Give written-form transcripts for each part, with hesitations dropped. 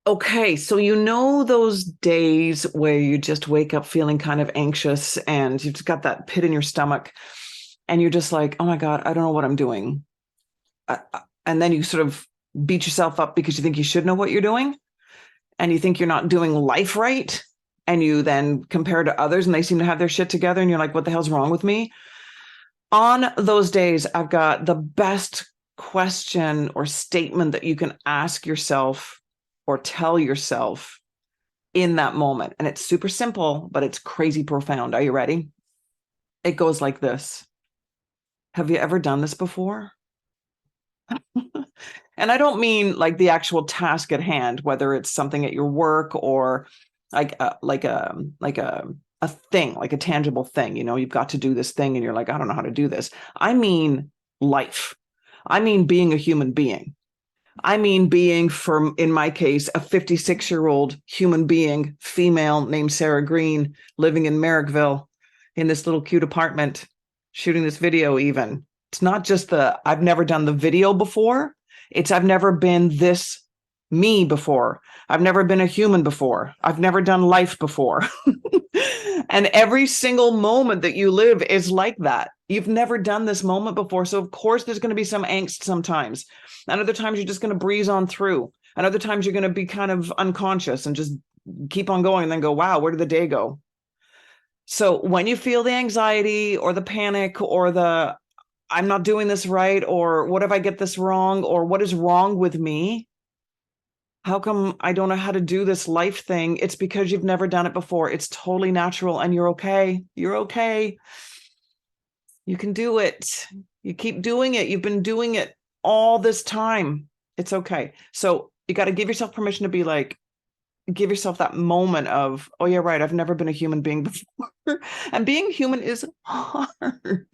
Okay, so you know those days where you just wake up feeling kind of anxious and you've just got that pit in your stomach and you're just like, oh my God, I don't know what I'm doing. And then you sort of beat yourself up because you think you should know what you're doing and you think you're not doing life right. And you then compare to others and they seem to have their shit together and you're like, what the hell's wrong with me? On those days, I've got the best question or statement that you can ask yourself or tell yourself in that moment. And it's super simple, but it's crazy profound. Are you ready? It goes like this. Have you ever done this before? And I don't mean like the actual task at hand, whether it's something at your work or like a thing, like a tangible thing. You know, you've got to do this thing, and you're like, I don't know how to do this. I mean, life. I mean, being a human being. I mean, being, from, in my case, a 56-year-old human being, female, named Sarah Green, living in Merrickville in this little cute apartment, shooting this video even. It's not just I've never done the video before. It's I've never been this me before. I've never been a human before. I've never done life before. And every single moment that you live is like that. You've never done this moment before. So, of course, there's going to be some angst sometimes. And other times you're just going to breeze on through. And other times you're going to be kind of unconscious and just keep on going and then go, wow, where did the day go? So when you feel the anxiety or the panic or the I'm not doing this right, or what if I get this wrong, or what is wrong with me? How come I don't know how to do this life thing? It's because you've never done it before. It's totally natural and you're okay. You're okay. You can do it. You keep doing it. You've been doing it all this time. It's okay. So you got to give yourself permission to be like, give yourself that moment of, oh yeah, right, I've never been a human being before. And being human is hard.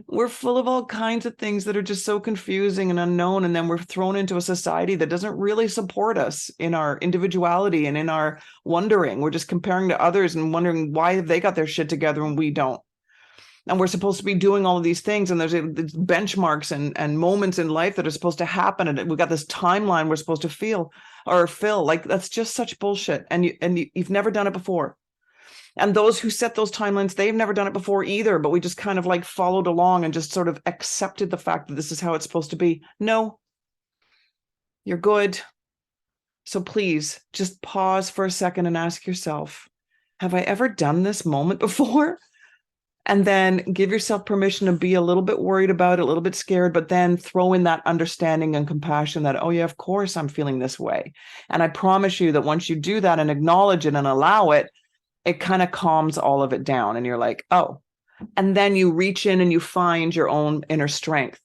We're full of all kinds of things that are just so confusing and unknown, and then we're thrown into a society that doesn't really support us in our individuality and in our wondering. We're just comparing to others and wondering why have they got their shit together and we don't. And we're supposed to be doing all of these things, and there's benchmarks and moments in life that are supposed to happen, and we've got this timeline we're supposed to feel or fill. Like, that's just such bullshit, and you've never done it before. And those who set those timelines, they've never done it before either, but we just kind of like followed along and just sort of accepted the fact that this is how it's supposed to be. No, you're good. So please just pause for a second and ask yourself, have I ever done this moment before? And then give yourself permission to be a little bit worried about it, a little bit scared, but then throw in that understanding and compassion that, oh yeah, of course I'm feeling this way. And I promise you that once you do that and acknowledge it and allow it, it kind of calms all of it down. And you're like, oh, and then you reach in and you find your own inner strength.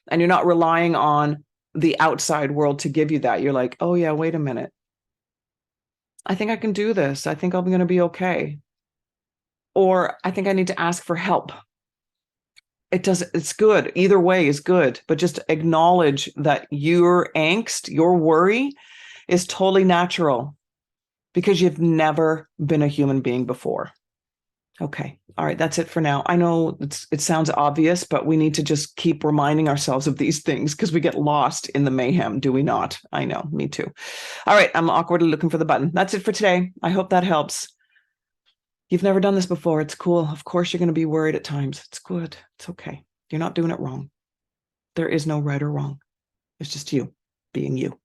And you're not relying on the outside world to give you that. You're like, oh yeah, wait a minute. I think I can do this. I think I'm going to be okay. Or I think I need to ask for help. It's good. Either way is good, but just acknowledge that your angst, your worry is totally natural because you've never been a human being before. Okay. All right. That's it for now. I know it sounds obvious, but we need to just keep reminding ourselves of these things because we get lost in the mayhem, do we not? I know. Me too. All right. I'm awkwardly looking for the button. That's it for today. I hope that helps. You've never done this before. It's cool. Of course, you're going to be worried at times. It's good. It's okay. You're not doing it wrong. There is no right or wrong. It's just you being you.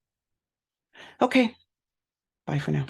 Okay. Bye for now.